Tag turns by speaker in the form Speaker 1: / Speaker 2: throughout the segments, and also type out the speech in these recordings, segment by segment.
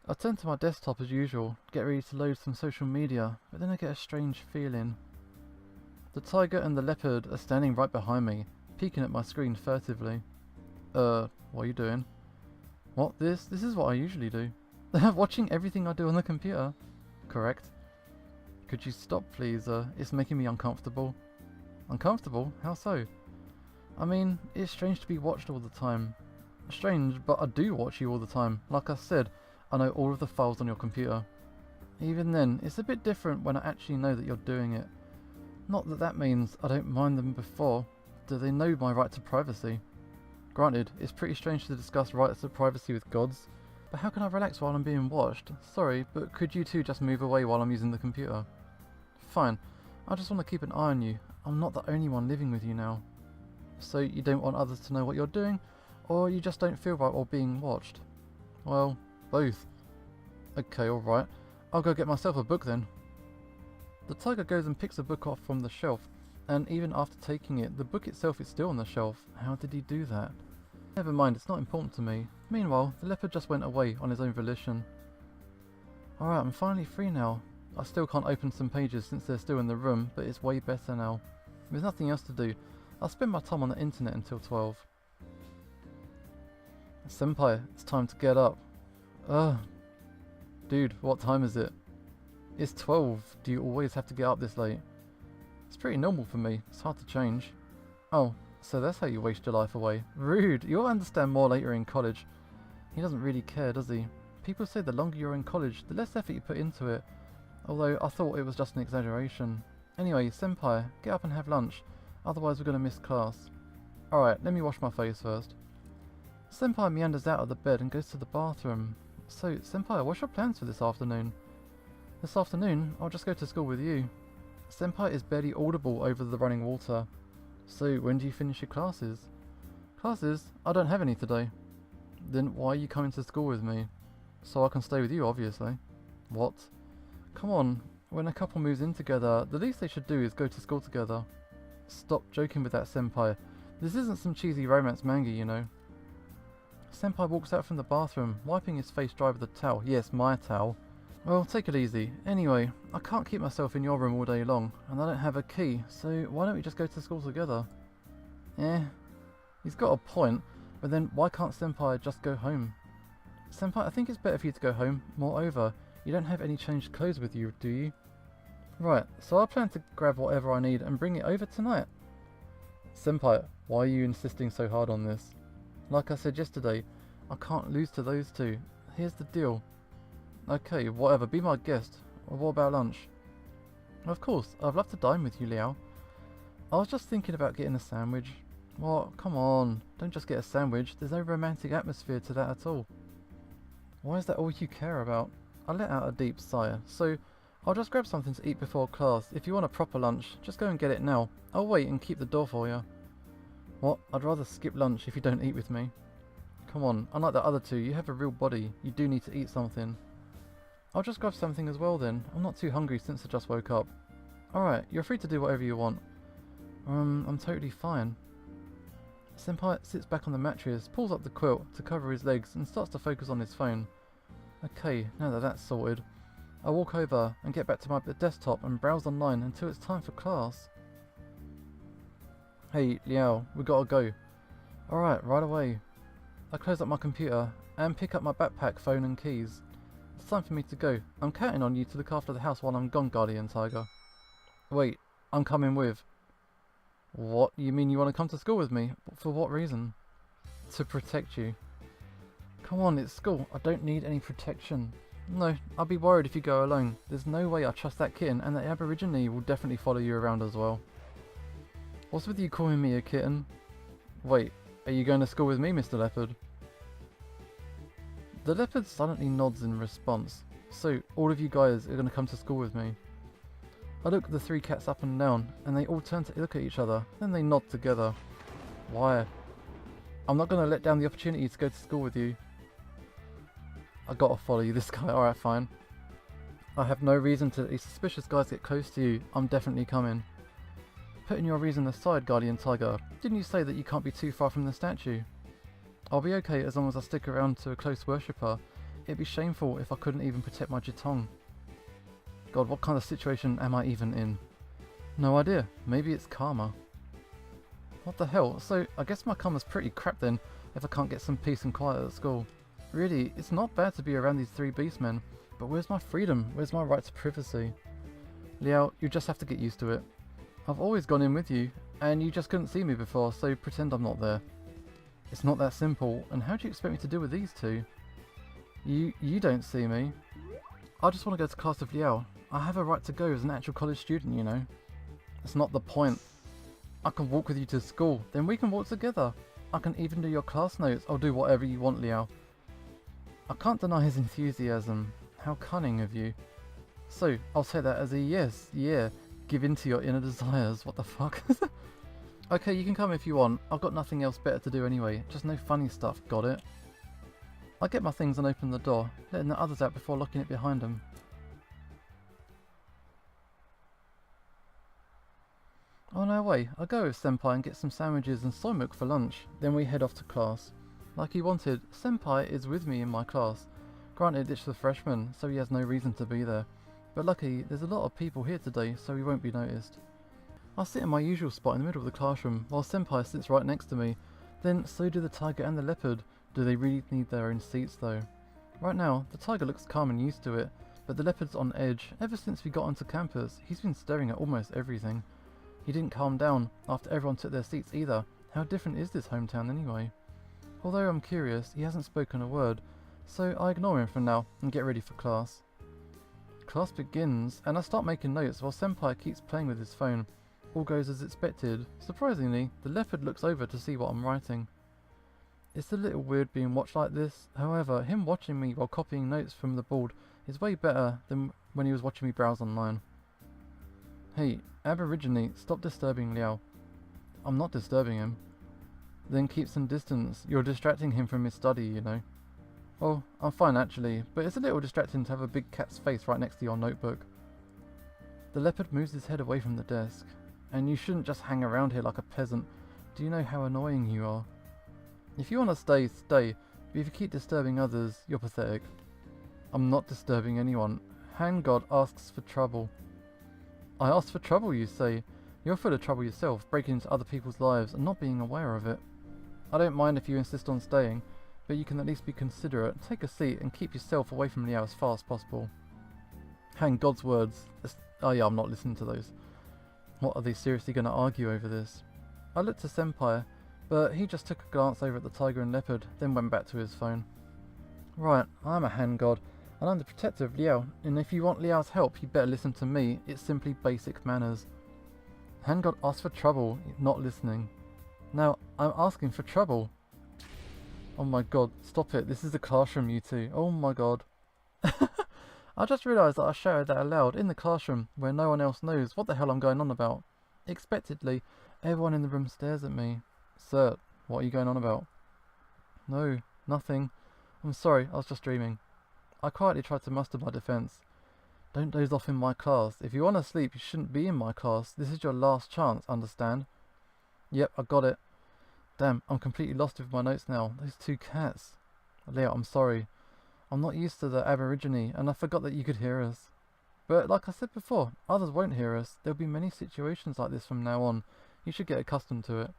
Speaker 1: I turn to my desktop as usual, get ready to load some social media, but then I get a strange feeling. The tiger and the leopard are standing right behind me, peeking at my screen furtively. What are you doing? What, this? This is what I usually do. They're watching everything I do on the computer. Correct. Could you stop, please? It's making me uncomfortable. Uncomfortable? How so? I mean, it's strange to be watched all the time. Strange, but I do watch you all the time. Like I said, I know all of the files on your computer. Even then, it's a bit different when I actually know that you're doing it. Not that that means I don't mind them before. Do they know my right to privacy? Granted, it's pretty strange to discuss rights to privacy with gods, but how can I relax while I'm being watched? Sorry, but could you two just move away while I'm using the computer? Fine, I just want to keep an eye on you. I'm not the only one living with you now. So you don't want others to know what you're doing, or you just don't feel right while being watched? Well, both. Okay, alright. I'll go get myself a book then. The tiger goes and picks a book off from the shelf, and even after taking it, the book itself is still on the shelf. How did he do that? Never mind, it's not important to me. Meanwhile, the leopard just went away on his own volition. Alright, I'm finally free now. I still can't open some pages since they're still in the room, but it's way better now. There's nothing else to do. I'll spend my time on the internet until 12. Senpai, it's time to get up. Ugh. Dude, what time is it? It's 12. Do you always have to get up this late? It's pretty normal for me. It's hard to change. Oh, so that's how you waste your life away. Rude. You'll understand more later in college. He doesn't really care, does he? People say the longer you're in college, the less effort you put into it. Although I thought it was just an exaggeration. Anyway, Senpai, get up and have lunch. Otherwise we're going to miss class. Alright, let me wash my face first. Senpai meanders out of the bed and goes to the bathroom. So, Senpai, what's your plans for this afternoon? This afternoon, I'll just go to school with you. Senpai is barely audible over the running water. So, when do you finish your classes? Classes? I don't have any today. Then why are you coming to school with me? So I can stay with you, obviously. What? Come on, when a couple moves in together, the least they should do is go to school together. Stop joking with that, Senpai. This isn't some cheesy romance manga, you know. Senpai walks out from the bathroom, wiping his face dry with a towel. Yes, my towel. Well, take it easy. Anyway, I can't keep myself in your room all day long, and I don't have a key, so why don't we just go to school together? He's got a point, but then why can't Senpai just go home? Senpai, I think it's better for you to go home. Moreover, you don't have any changed clothes with you, do you? Right, so I plan to grab whatever I need and bring it over tonight. Senpai, why are you insisting so hard on this? Like I said yesterday, I can't lose to those two. Here's the deal. Okay, whatever, be my guest. Or what about lunch? Of course, I'd love to dine with you, Liao. I was just thinking about getting a sandwich. What? Come on, don't just get a sandwich. There's no romantic atmosphere to that at all. Why is that all you care about? I let out a deep sigh, so I'll just grab something to eat before class. If you want a proper lunch, just go and get it now. I'll wait and keep the door for you. What? I'd rather skip lunch if you don't eat with me. Come on, unlike the other two, you have a real body. You do need to eat something. I'll just grab something as well then. I'm not too hungry since I just woke up. Alright, you're free to do whatever you want. I'm totally fine. Senpai sits back on the mattress, pulls up the quilt to cover his legs and starts to focus on his phone. Okay, now that that's sorted, I walk over and get back to my desktop and browse online until it's time for class. Hey, Liao, we gotta go. Alright, right away. I close up my computer and pick up my backpack, phone and keys. It's time for me to go. I'm counting on you to look after the house while I'm gone, Guardian Tiger. Wait, I'm coming with. What? You mean you want to come to school with me? For what reason? To protect you. Come on, it's school. I don't need any protection. No, I'll be worried if you go alone. There's no way I trust that kitten, and the Aborigine will definitely follow you around as well. What's with you calling me a kitten? Wait, are you going to school with me, Mr. Leopard? The leopard silently nods in response. So, all of you guys are going to come to school with me. I look the three cats up and down, and they all turn to look at each other, then they nod together. Why? I'm not going to let down the opportunity to go to school with you. I gotta follow you, this guy. Alright, fine. I have no reason to let these suspicious guys get close to you. I'm definitely coming. Putting your reason aside, Guardian Tiger, didn't you say that you can't be too far from the statue? I'll be okay as long as I stick around to a close worshipper, It'd be shameful if I couldn't even protect my jitong. God, what kind of situation am I even in? No idea. Maybe it's karma. What the hell? So, I guess my karma's pretty crap then, if I can't get some peace and quiet at school. Really, it's not bad to be around these three beastmen, but where's my freedom? Where's my right to privacy? Liao, you just have to get used to it. I've always gone in with you, and you just couldn't see me before, so pretend I'm not there. It's not that simple, and how do you expect me to deal with these two? You don't see me. I just want to go to class with Liao. I have a right to go as an actual college student, you know. That's not the point. I can walk with you to school, then we can walk together. I can even do your class notes. I'll do whatever you want, Liao. I can't deny his enthusiasm. How cunning of you. So, I'll take that as a yes, yeah. Give in to your inner desires. What the fuck? Okay, you can come if you want. I've got nothing else better to do anyway. Just no funny stuff, got it? I get my things and open the door, letting the others out before locking it behind them. On our way, I go with Senpai and get some sandwiches and soy milk for lunch. Then we head off to class. Like he wanted, Senpai is with me in my class. Granted, it's the freshman, so he has no reason to be there. But lucky, there's a lot of people here today, so he won't be noticed. I sit in my usual spot in the middle of the classroom, while Senpai sits right next to me. Then so do the tiger and the leopard. Do they really need their own seats though? Right now, the tiger looks calm and used to it, but the leopard's on edge. Ever since we got onto campus, he's been staring at almost everything. He didn't calm down after everyone took their seats either. How different is this hometown anyway? Although I'm curious, he hasn't spoken a word, so I ignore him for now and get ready for class. Class begins, and I start making notes while Senpai keeps playing with his phone. All goes as expected. Surprisingly, the leopard looks over to see what I'm writing. It's a little weird being watched like this, however, him watching me while copying notes from the board is way better than when he was watching me browse online. Hey, Aborigine, stop disturbing Liao. I'm not disturbing him. Then keep some distance. You're distracting him from his study, you know. Well, I'm fine actually, but it's a little distracting to have a big cat's face right next to your notebook. The leopard moves his head away from the desk. And you shouldn't just hang around here like a peasant. Do you know how annoying you are? If you want to stay, stay. But if you keep disturbing others, you're pathetic. I'm not disturbing anyone. Hand God asks for trouble. I asked for trouble, you say? You're full of trouble yourself, breaking into other people's lives and not being aware of it. I don't mind if you insist on staying, but you can at least be considerate. Take a seat and keep yourself away from Liao as far as possible. Hang God's words. Oh yeah, I'm not listening to those. What, are they seriously going to argue over this? I looked to Senpai, but he just took a glance over at the tiger and leopard, then went back to his phone. Right, I'm a hand god, and I'm the protector of Liao, and if you want Liao's help, you better listen to me. It's simply basic manners. Hand god asks for trouble, not listening. Now, I'm asking for trouble. Oh my god, stop it. This is the classroom, you two. Oh my god. I just realised that I shouted that aloud in the classroom where no one else knows what the hell I'm going on about. Expectedly, everyone in the room stares at me. Sir, what are you going on about? No, nothing. I'm sorry, I was just dreaming. I quietly tried to muster my defence. Don't doze off in my class. If you want to sleep, you shouldn't be in my class. This is your last chance, understand? Yep, I got it. Damn, I'm completely lost with my notes now. Those two cats. Liao, I'm sorry. I'm not used to the Aborigine, and I forgot that you could hear us. But like I said before, others won't hear us. There'll be many situations like this from now on. You should get accustomed to it.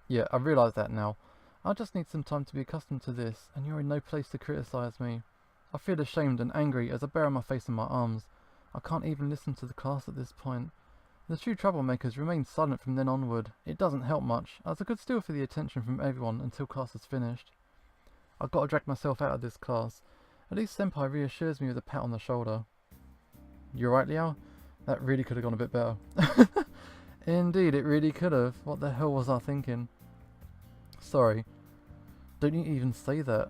Speaker 1: Yeah, I realise that now. I just need some time to be accustomed to this, and you're in no place to criticise me. I feel ashamed and angry as I bury my face in my arms. I can't even listen to the class at this point. The true troublemakers remain silent from then onward. It doesn't help much, as I could steal for the attention from everyone until class is finished. I've got to drag myself out of this class. At least Senpai reassures me with a pat on the shoulder. You're right, Liao? That really could have gone a bit better. Indeed, it really could have. What the hell was I thinking? Sorry. Don't you even say that.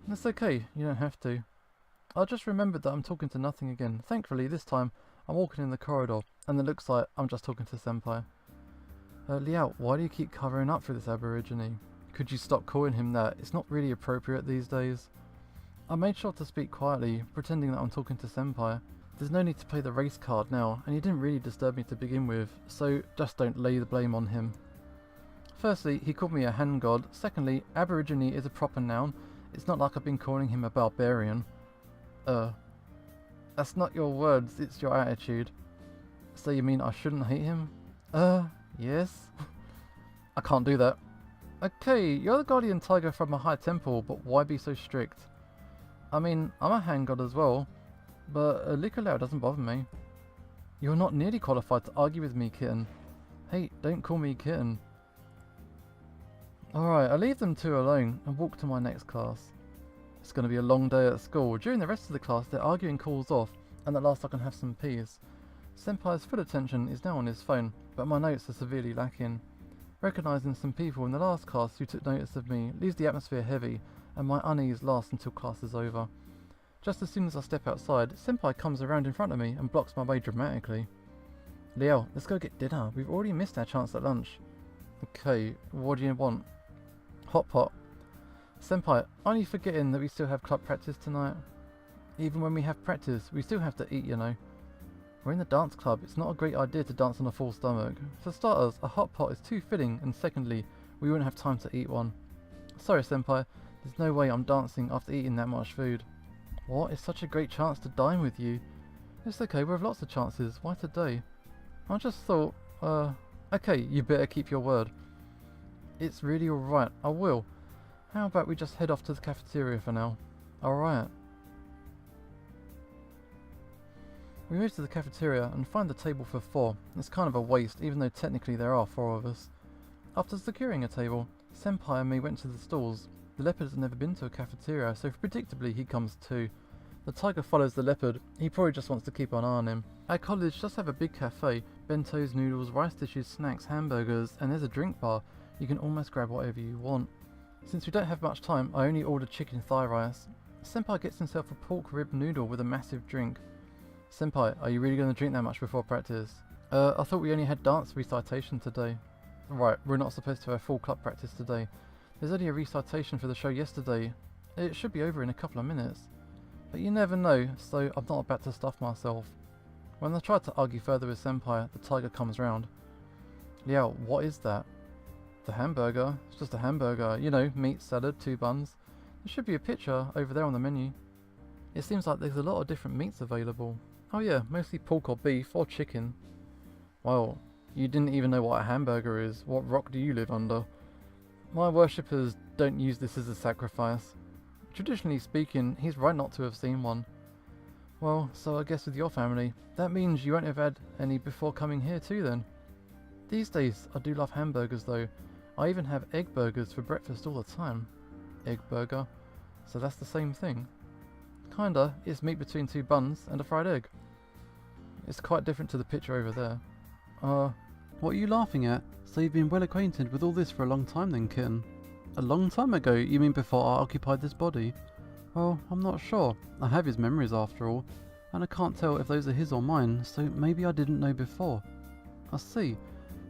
Speaker 1: That's okay, you don't have to. I just remembered that I'm talking to nothing again. Thankfully, this time, I'm walking in the corridor, and it looks like I'm just talking to Senpai. Liao, why do you keep covering up for this Aborigine? Could you stop calling him that? It's not really appropriate these days. I made sure to speak quietly, pretending that I'm talking to Senpai. There's no need to play the race card now, and he didn't really disturb me to begin with, so just don't lay the blame on him. Firstly, he called me a hand god. Secondly, Aborigine is a proper noun. It's not like I've been calling him a barbarian. Uh, that's not your words, it's your attitude. So you mean I shouldn't hate him? Yes. I can't do that. Okay, you're the guardian tiger from a high temple, but why be so strict? I mean, I'm a hand god as well, but Liao doesn't bother me. You're not nearly qualified to argue with me, kitten. Hey, don't call me kitten. Alright, I leave them two alone and walk to my next class. It's going to be a long day at school. During the rest of the class, their arguing cools off, and at last I can have some peace. Senpai's full attention is now on his phone, but my notes are severely lacking. Recognising some people in the last class who took notice of me leaves the atmosphere heavy, and my unease lasts until class is over. Just as soon as I step outside, Senpai comes around in front of me and blocks my way dramatically. Liao, let's go get dinner. We've already missed our chance at lunch. Okay, what do you want? Hot pot. Senpai, aren't you forgetting that we still have club practice tonight? Even when we have practice, we still have to eat, you know. We're in the dance club, it's not a great idea to dance on a full stomach. For starters, a hot pot is too filling, and secondly, we wouldn't have time to eat one. Sorry Senpai, there's no way I'm dancing after eating that much food. What? It's such a great chance to dine with you. It's okay, we have lots of chances. Why today? I just thought, okay, you better keep your word. It's really alright, I will. How about we just head off to the cafeteria for now? Alright. We move to the cafeteria and find the table for 4. It's kind of a waste, even though technically there are 4 of us. After securing a table, Senpai and me went to the stalls. The leopard has never been to a cafeteria, so predictably he comes too. The tiger follows the leopard. He probably just wants to keep an eye on him. Our college does have a big cafe. Bentos, noodles, rice dishes, snacks, hamburgers, and there's a drink bar. You can almost grab whatever you want. Since we don't have much time, I only ordered chicken thigh rice. Senpai gets himself a pork rib noodle with a massive drink. Senpai, are you really going to drink that much before practice? I thought we only had dance recitation today. Right, we're not supposed to have full club practice today. There's only a recitation for the show yesterday. It should be over in a couple of minutes. But you never know, so I'm not about to stuff myself. When I try to argue further with Senpai, the tiger comes round. Liao, what is that? The hamburger. It's just a hamburger. You know, meat, salad, 2 buns. There should be a picture over there on the menu. It seems like there's a lot of different meats available. Oh yeah, mostly pork or beef or chicken. Well, you didn't even know what a hamburger is. What rock do you live under? My worshippers don't use this as a sacrifice. Traditionally speaking, he's right not to have seen one. Well, so I guess with your family, that means you won't have had any before coming here too then. These days, I do love hamburgers though. I even have egg burgers for breakfast all the time. Egg burger. So that's the same thing. Kinda, it's meat between 2 buns and a fried egg. It's quite different to the picture over there. What are you laughing at? So you've been well acquainted with all this for a long time then, kitten? A long time ago? You mean before I occupied this body? Well, I'm not sure. I have his memories after all, and I can't tell if those are his or mine, so maybe I didn't know before. I see.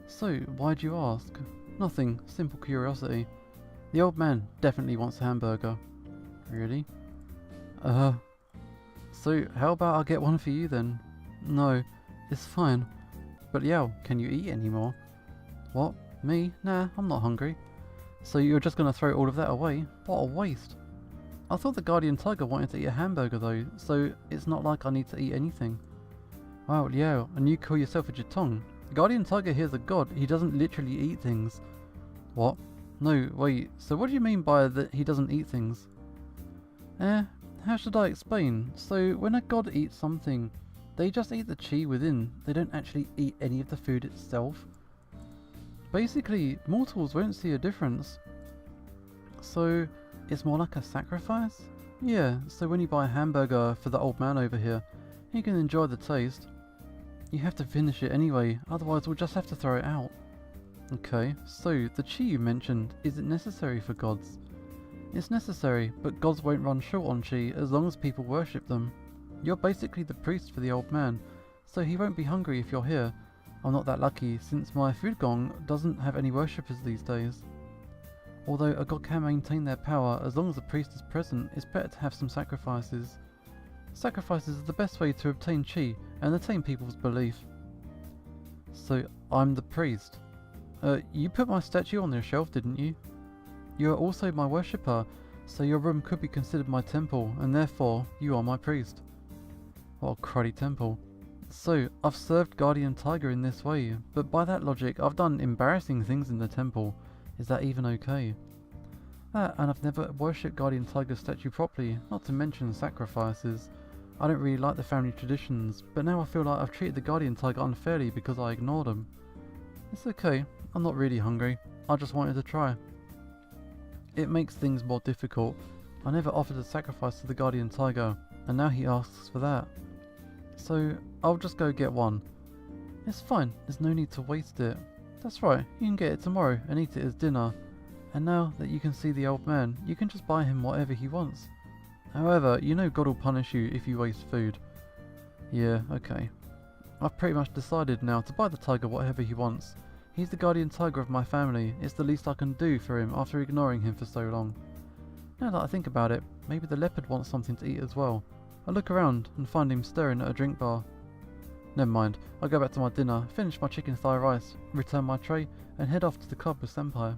Speaker 1: So, why'd you ask? Nothing, simple curiosity. The old man definitely wants a hamburger. Really? So how about I get one for you then? No, it's fine. But Liao, can you eat any more? What? Me? Nah, I'm not hungry. So you're just gonna throw all of that away? What a waste. I thought the guardian tiger wanted to eat a hamburger though, so it's not like I need to eat anything. Wow, Liao, and you call yourself a Jitong? The guardian tiger here's a god, he doesn't literally eat things. What? No, wait, so what do you mean by that he doesn't eat things? How should I explain? So when a god eats something, they just eat the chi within, they don't actually eat any of the food itself. Basically, mortals won't see a difference. So, it's more like a sacrifice? Yeah, so when you buy a hamburger for the old man over here, he can enjoy the taste. You have to finish it anyway, otherwise we'll just have to throw it out. Okay, so the chi you mentioned, is it necessary for gods? It's necessary, but gods won't run short on chi as long as people worship them. You're basically the priest for the old man, so he won't be hungry if you're here. I'm not that lucky, since my food gong doesn't have any worshippers these days. Although a god can maintain their power as long as the priest is present, it's better to have some sacrifices. Sacrifices are the best way to obtain chi and attain people's belief. So, I'm the priest. You put my statue on the shelf, didn't you? You are also my worshipper, So your room could be considered my temple, and therefore you are my priest. What a cruddy temple. So, I've served Guardian Tiger in this way, but by that logic, I've done embarrassing things in the temple. Is that even okay? That, and I've never worshipped Guardian Tiger's statue properly, not to mention sacrifices. I don't really like the family traditions, but now I feel like I've treated the Guardian Tiger unfairly because I ignored him. It's okay, I'm not really hungry, I just wanted to try. It makes things more difficult. I never offered a sacrifice to the Guardian Tiger, and now he asks for that. So, I'll just go get one. It's fine, there's no need to waste it. That's right, you can get it tomorrow and eat it as dinner. And now that you can see the old man, you can just buy him whatever he wants. However, you know God will punish you if you waste food. Yeah, okay. I've pretty much decided now to buy the tiger whatever he wants. He's the Guardian Tiger of my family, it's the least I can do for him after ignoring him for so long. Now that I think about it, maybe the leopard wants something to eat as well. I look around and find him staring at a drink bar. Never mind, I'll go back to my dinner, finish my chicken thigh rice, return my tray, and head off to the club with Senpai.